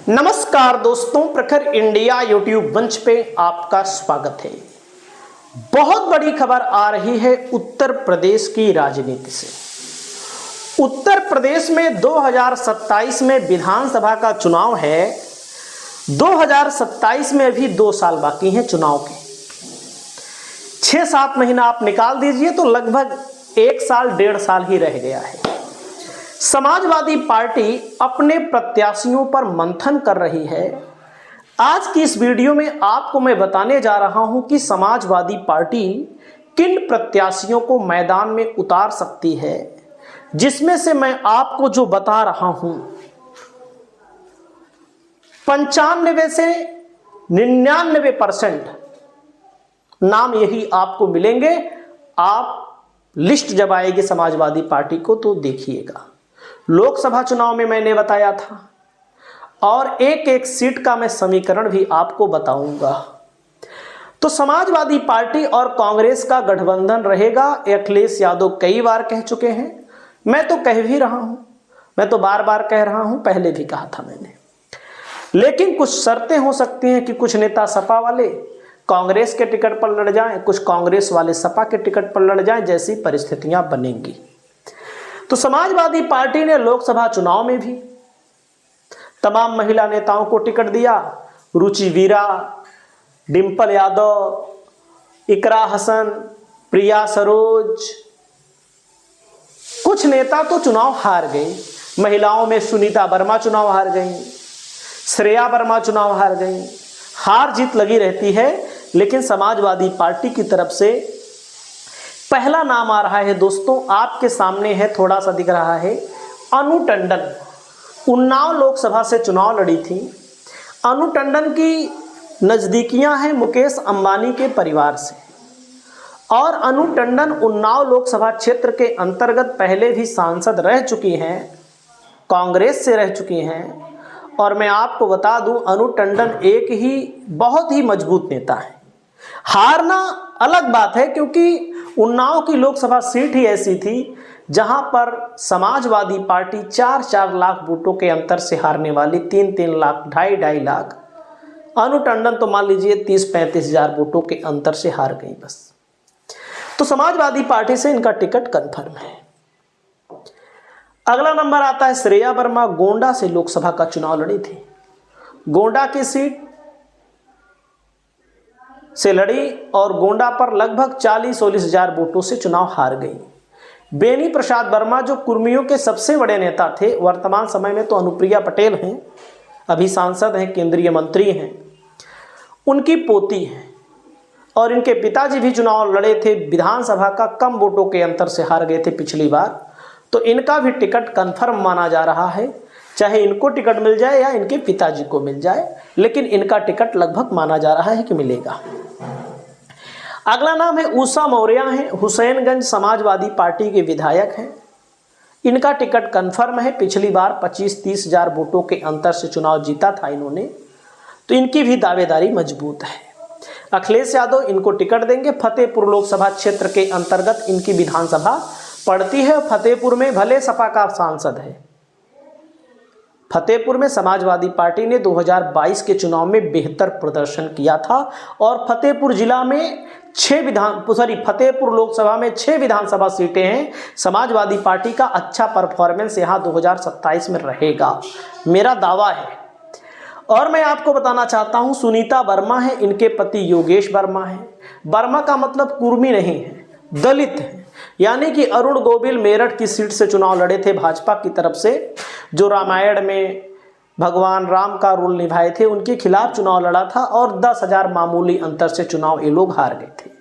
नमस्कार दोस्तों, प्रखर इंडिया यूट्यूब मंच पे आपका स्वागत है। बहुत बड़ी खबर आ रही है उत्तर प्रदेश की राजनीति से। उत्तर प्रदेश में 2027 में विधानसभा का चुनाव है। 2027 में अभी 2 साल बाकी हैं चुनाव के। 6-7 महीना आप निकाल दीजिए तो लगभग 1 साल 1.5 साल ही रह गया है। समाजवादी पार्टी अपने प्रत्याशियों पर मंथन कर रही है। आज की इस वीडियो में आपको मैं बताने जा रहा हूं कि समाजवादी पार्टी किन प्रत्याशियों को मैदान में उतार सकती है, जिसमें से मैं आपको जो बता रहा हूं 95 से 99% नाम यही आपको मिलेंगे। आप लिस्ट जब आएगी समाजवादी पार्टी को तो देखिएगा। लोकसभा चुनाव में मैंने बताया था और एक एक सीट का मैं समीकरण भी आपको बताऊंगा। तो समाजवादी पार्टी और कांग्रेस का गठबंधन रहेगा। अखिलेश यादव कई बार कह चुके हैं, मैं तो कह भी रहा हूं, मैं तो बार बार कह रहा हूं, पहले भी कहा था मैंने। लेकिन कुछ शर्तें हो सकती हैं कि कुछ नेता सपा वाले कांग्रेस के टिकट पर लड़ जाएं, कुछ कांग्रेस वाले सपा के टिकट पर लड़ जाएं, जैसी परिस्थितियां बनेंगी। तो समाजवादी पार्टी ने लोकसभा चुनाव में भी तमाम महिला नेताओं को टिकट दिया। रुचि वीरा, डिंपल यादव, इकरा हसन, प्रिया सरोज, कुछ नेता तो चुनाव हार गए। महिलाओं में सुनीता वर्मा चुनाव हार गई, श्रेया वर्मा चुनाव हार गई। हार जीत लगी रहती है, लेकिन समाजवादी पार्टी की तरफ से पहला नाम आ रहा है दोस्तों, आपके सामने है, थोड़ा सा दिख रहा है, अनु टंडन। उन्नाव लोकसभा से चुनाव लड़ी थी। अनु टंडन की नज़दीकियां हैं मुकेश अंबानी के परिवार से, और अनु टंडन उन्नाव लोकसभा क्षेत्र के अंतर्गत पहले भी सांसद रह चुकी हैं, कांग्रेस से रह चुकी हैं। और मैं आपको बता दूं, अनु टंडन एक ही बहुत ही मजबूत नेता है। हारना अलग बात है, क्योंकि उन्नाव की लोकसभा सीट ही ऐसी थी जहां पर समाजवादी पार्टी 4-4 लाख वोटों के अंतर से हारने वाली, 3-3 लाख, 2.5-2.5 लाख। अनु टंडन तो मान लीजिए 30-35 हजार वोटों के अंतर से हार गई बस। तो समाजवादी पार्टी से इनका टिकट कंफर्म है। अगला नंबर आता है श्रेया वर्मा। गोंडा से लोकसभा का चुनाव लड़ी थी। गोंडा की सीट से लड़ी और गोंडा पर लगभग 40-40 हजार वोटों से चुनाव हार गई। बेनी प्रसाद वर्मा जो कुर्मियों के सबसे बड़े नेता थे, वर्तमान समय में तो अनुप्रिया पटेल हैं, अभी सांसद हैं, केंद्रीय मंत्री हैं, उनकी पोती हैं। और इनके पिताजी भी चुनाव लड़े थे, विधानसभा का कम वोटों के अंतर से हार गए थे पिछली बार। तो इनका भी टिकट कंफर्म माना जा रहा है, चाहे इनको टिकट मिल जाए या इनके पिताजी को मिल जाए, लेकिन इनका टिकट लगभग माना जा रहा है कि मिलेगा। अगला नाम है उषा मौर्य हैं, हुसैनगंज समाजवादी पार्टी के विधायक हैं। इनका टिकट कंफर्म है। पिछली बार 25-30 हजार वोटों के अंतर से चुनाव जीता था इन्होंने, तो इनकी भी दावेदारी मजबूत है। अखिलेश यादव इनको टिकट देंगे। फतेहपुर लोकसभा क्षेत्र के अंतर्गत इनकी विधानसभा पड़ती है। फतेहपुर में भले सपा का सांसद है। फतेहपुर में समाजवादी पार्टी ने 2022 के चुनाव में बेहतर प्रदर्शन किया था और फतेहपुर जिला में फतेहपुर लोकसभा में 6 विधानसभा सीटें हैं। समाजवादी पार्टी का अच्छा परफॉर्मेंस यहां 2027 में रहेगा, मेरा दावा है। और मैं आपको बताना चाहता हूं, सुनीता वर्मा है, इनके पति योगेश वर्मा है। वर्मा का मतलब कुर्मी नहीं है, दलित है। यानी कि अरुण गोविल मेरठ की सीट से चुनाव लड़े थे भाजपा की तरफ से, जो रामायण में भगवान राम का रोल निभाए थे, उनके खिलाफ चुनाव लड़ा था और 10 हजार मामूली अंतर से चुनाव ये लोग हार गए थे।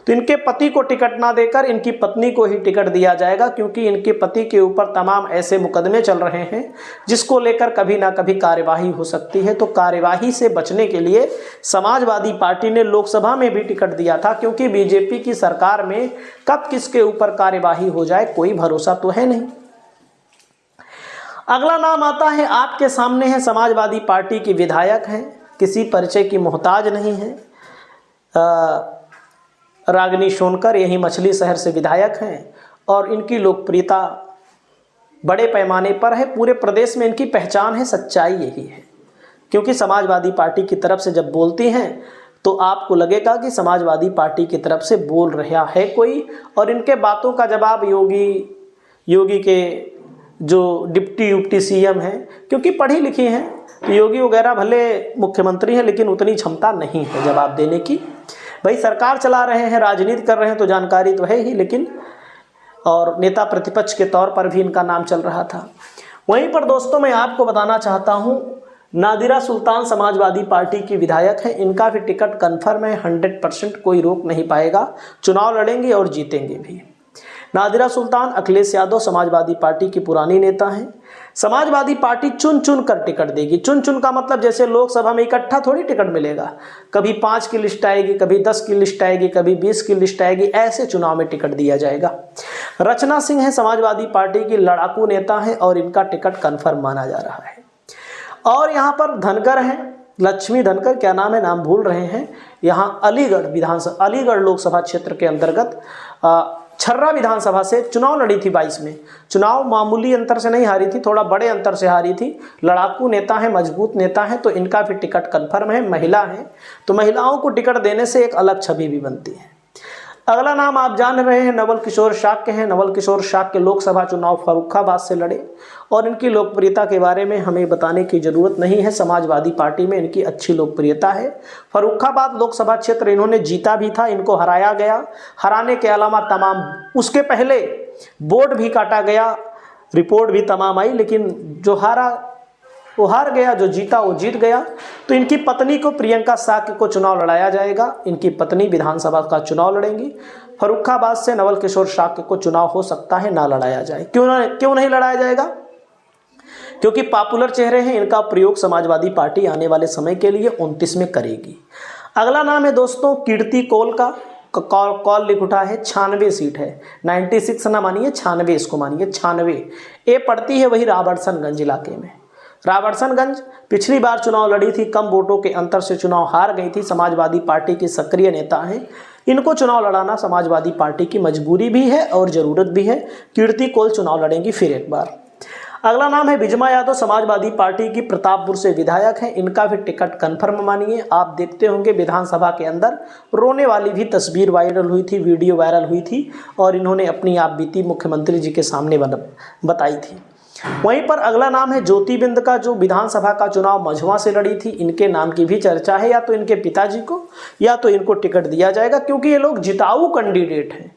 तो इनके पति को टिकट ना देकर इनकी पत्नी को ही टिकट दिया जाएगा, क्योंकि इनके पति के ऊपर तमाम ऐसे मुकदमे चल रहे हैं जिसको लेकर कभी ना कभी कार्यवाही हो सकती है। तो कार्यवाही से बचने के लिए समाजवादी पार्टी ने लोकसभा में भी टिकट दिया था, क्योंकि बीजेपी की सरकार में कब किसके ऊपर कार्यवाही हो जाए कोई भरोसा तो है नहीं। अगला नाम आता है, आपके सामने है, समाजवादी पार्टी की विधायक हैं, किसी परिचय की मोहताज नहीं है, रागिनी सोनकर, यही मछली शहर से विधायक हैं और इनकी लोकप्रियता बड़े पैमाने पर है। पूरे प्रदेश में इनकी पहचान है, सच्चाई यही है। क्योंकि समाजवादी पार्टी की तरफ से जब बोलती हैं तो आपको लगेगा कि समाजवादी पार्टी की तरफ से बोल रहा है कोई, और इनके बातों का जवाब योगी के जो डिप्टी सीएम हैं, क्योंकि पढ़ी लिखी हैं, तो योगी वगैरह भले मुख्यमंत्री हैं लेकिन उतनी क्षमता नहीं है जवाब देने की। भाई सरकार चला रहे हैं, राजनीति कर रहे हैं तो जानकारी तो है ही, लेकिन और नेता प्रतिपक्ष के तौर पर भी इनका नाम चल रहा था। वहीं पर दोस्तों मैं आपको बताना चाहता हूं, नादिरा सुल्तान समाजवादी पार्टी की विधायक है, इनका भी टिकट कन्फर्म है, 100% कोई रोक नहीं पाएगा, चुनाव लड़ेंगे और जीतेंगे भी। नादिरा सुल्तान अखिलेश यादव समाजवादी पार्टी की पुरानी नेता हैं। समाजवादी पार्टी चुन चुन कर टिकट देगी। चुन चुन का मतलब जैसे लोकसभा में इकट्ठा थोड़ी टिकट मिलेगा, कभी 5 की लिस्ट आएगी, कभी 10 की लिस्ट आएगी, कभी 20 की लिस्ट आएगी, ऐसे चुनाव में टिकट दिया जाएगा। रचना सिंह है समाजवादी पार्टी की लड़ाकू नेता है और इनका टिकट कन्फर्म माना जा रहा है। और यहाँ पर धनकर हैं, लक्ष्मी धनकर, क्या नाम है, नाम भूल रहे हैं। यहाँ अलीगढ़ लोकसभा क्षेत्र के अंतर्गत छर्रा विधानसभा से चुनाव लड़ी थी 22 में। चुनाव मामूली अंतर से नहीं हारी थी, थोड़ा बड़े अंतर से हारी थी। लड़ाकू नेता है, मजबूत नेता है, तो इनका भी टिकट कन्फर्म है। महिला है तो महिलाओं को टिकट देने से एक अलग छवि भी बनती है। अगला नाम आप जान रहे हैं, नवल किशोर शाक्य हैं। नवल किशोर शाक्य लोकसभा चुनाव फर्रुखाबाद से लड़े और इनकी लोकप्रियता के बारे में हमें बताने की जरूरत नहीं है, समाजवादी पार्टी में इनकी अच्छी लोकप्रियता है। फर्रुखाबाद लोकसभा क्षेत्र इन्होंने जीता भी था, इनको हराया गया। हराने के अलावा तमाम उसके पहले बोर्ड भी काटा गया, रिपोर्ट भी तमाम आई, लेकिन जो हारा वो हार गया, जो जीता वो जीत गया। तो इनकी पत्नी को, प्रियंका शाक्य को, चुनाव लड़ाया जाएगा। इनकी पत्नी विधानसभा का चुनाव लड़ेंगी। फर्रुखाबाद से नवल किशोर शाक्य को चुनाव हो सकता है ना लड़ाया जाए। क्यों नहीं लड़ाया जाएगा? क्योंकि पॉपुलर चेहरे हैं, इनका प्रयोग समाजवादी पार्टी आने वाले समय के लिए 29 में करेगी। अगला नाम है दोस्तों कीर्ति कौल का। कॉल लिख उठा है, 96 सीट है, 96 ना मानिए, 96 इसको मानिए, 96। ये पड़ती है वही राबर्ट्सनगंज इलाके में। राबर्ट्सनगंज पिछली बार चुनाव लड़ी थी, कम वोटों के अंतर से चुनाव हार गई थी। समाजवादी पार्टी की सक्रिय नेता हैं, इनको चुनाव लड़ाना समाजवादी पार्टी की मजबूरी भी है और ज़रूरत भी है। कीर्ति कौल चुनाव लड़ेंगी फिर एक बार। अगला नाम है विजमा यादव, समाजवादी पार्टी की प्रतापपुर से विधायक हैं, इनका भी टिकट कन्फर्म मानिए। आप देखते होंगे विधानसभा के अंदर रोने वाली भी तस्वीर वायरल हुई थी, वीडियो वायरल हुई थी, और इन्होंने अपनी आप बीती मुख्यमंत्री जी के सामने बताई थी। वहीं पर अगला नाम है ज्योति बिंद का, जो विधानसभा का चुनाव मझवा से लड़ी थी। इनके नाम की भी चर्चा है, या तो इनके पिताजी को या तो इनको टिकट दिया जाएगा, क्योंकि ये लोग जिताऊ कैंडिडेट हैं।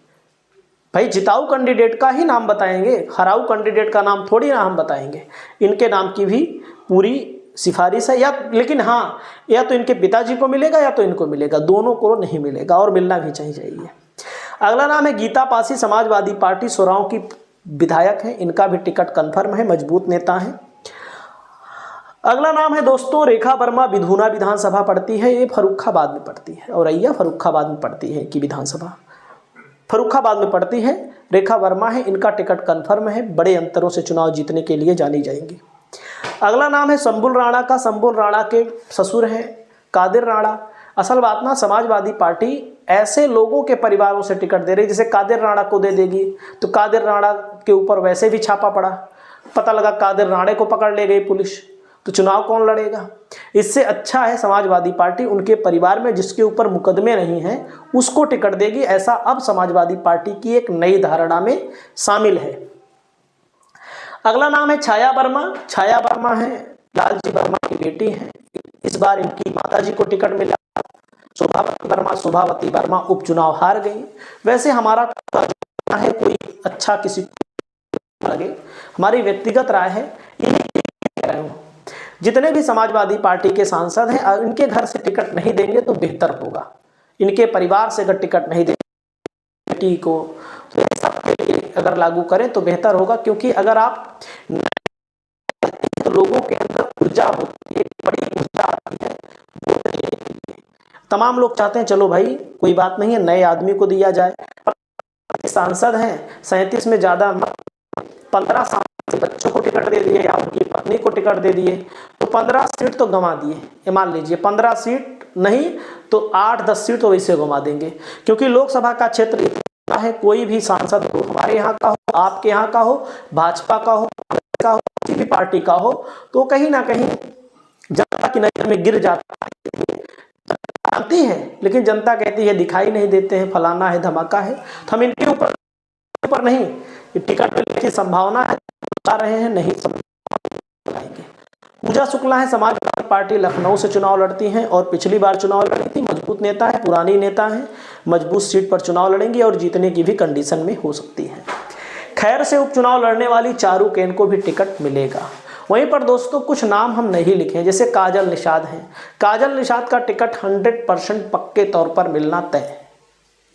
भाई जिताऊ कैंडिडेट का ही नाम बताएंगे, हराऊ कैंडिडेट का नाम थोड़ी ना हम बताएंगे। इनके नाम की भी पूरी सिफारिश है, लेकिन हाँ, या तो इनके पिताजी को मिलेगा या तो इनको मिलेगा, दोनों को नहीं मिलेगा, और मिलना भी चाहिए। अगला नाम है गीता पासी, समाजवादी पार्टी सोराव की विधायक हैं, इनका भी टिकट कन्फर्म है, मजबूत नेता हैं। अगला नाम है दोस्तों रेखा वर्मा, विधुना विधानसभा पड़ती है, ये फर्रुखाबाद में पड़ती है, और अय्या फर्रुखाबाद में पड़ती है कि विधानसभा फर्रुखाबाद में पड़ती है। रेखा वर्मा है, इनका टिकट कन्फर्म है, बड़े अंतरों से चुनाव जीतने के लिए जानी जाएंगी। अगला नाम है संबुल राणा का, संबुल राणा के ससुर हैं कादिर राणा। असल बात ना, समाजवादी पार्टी ऐसे लोगों के परिवारों से टिकट दे रही, जैसे कादिर राणा को दे देगी तो कादिर राणा के ऊपर वैसे भी छापा पड़ा, पता लगा कादिर राणे को पकड़ ले गई पुलिस, तो चुनाव कौन लड़ेगा? इससे अच्छा है समाजवादी पार्टी उनके परिवार में जिसके ऊपर मुकदमे नहीं हैं उसको टिकट देगी। ऐसा अब समाजवादी पार्टी की एक नई धारणा में शामिल है। अगला नाम है छाया वर्मा। छाया वर्मा है लालजी वर्मा की बेटी है, इस बार इनकी माताजी को टिकट मिला। शोभावती वर्मा उपचुनाव हार गई। वैसे हमारा है कोई अच्छा किसी को लगे, हमारी व्यक्तिगत राय है, जितने भी समाजवादी पार्टी के सांसद हैं इनके घर से टिकट नहीं देंगे तो बेहतर होगा। इनके परिवार से अगर टिकट नहीं देंगे बेटी को तो सबके लिए अगर लागू करें तो बेहतर होगा, क्योंकि अगर आप तो लोगों के अंदर ऊर्जा होती है, बड़ी ऊर्जा आती है। तमाम लोग चाहते हैं चलो भाई कोई बात नहीं है, नए आदमी को दिया जाए। सांसद हैं 37 में ज़्यादा 15 साल के बच्चों को टिकट दे दिए या उनकी पत्नी को टिकट दे दिए, तो 15 सीट तो गंवा दिए। ये मान लीजिए 15 सीट नहीं तो 8-10 सीट तो वैसे गंवा देंगे, क्योंकि लोकसभा का क्षेत्र इतना है। कोई भी सांसद हो, हमारे यहाँ का हो, आपके यहाँ का हो, भाजपा का हो, किसी भी पार्टी का हो, तो कहीं ना कहीं जनता की नजर में गिर जाता है, आती है, लेकिन जनता कहती है दिखाई नहीं देते हैं, फलाना है, धमाका है, तो हम इनके ऊपर नहीं, टिकट मिलने की संभावना है, बता रहे हैं नहीं लाएंगे। पूजा शुक्ला है, समाजवादी पार्टी लखनऊ से चुनाव लड़ती हैं और पिछली बार चुनाव लड़ी थी, मजबूत नेता है, पुरानी नेता है, मजबूत सीट पर चुनाव लड़ेंगी और जीतने की भी कंडीशन में हो सकती है। खैर से उपचुनाव लड़ने वाली चारू केन को भी टिकट मिलेगा। वहीं पर दोस्तों कुछ नाम हम नहीं लिखे हैं, जैसे काजल निषाद हैं। काजल निषाद का टिकट 100% पक्के तौर पर मिलना तय है,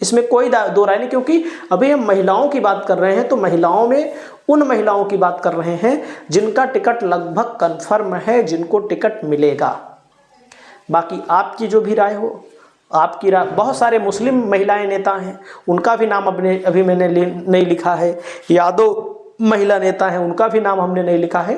इसमें कोई दो राय नहीं, क्योंकि अभी हम महिलाओं की बात कर रहे हैं, तो महिलाओं में उन महिलाओं की बात कर रहे हैं जिनका टिकट लगभग कन्फर्म है, जिनको टिकट मिलेगा। बाकी आपकी जो भी राय हो, आपकी राय, बहुत सारे मुस्लिम महिलाएं नेता हैं, उनका भी नाम अभी मैंने नहीं लिखा है, यादव महिला नेता हैं, उनका भी नाम हमने नहीं लिखा है।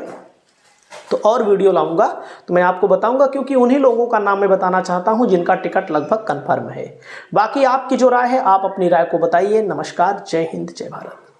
तो और वीडियो लाऊंगा तो मैं आपको बताऊंगा, क्योंकि उन्हीं लोगों का नाम मैं बताना चाहता हूं जिनका टिकट लगभग कन्फर्म है। बाकी आपकी जो राय है, आप अपनी राय को बताइए। नमस्कार, जय हिंद, जय भारत।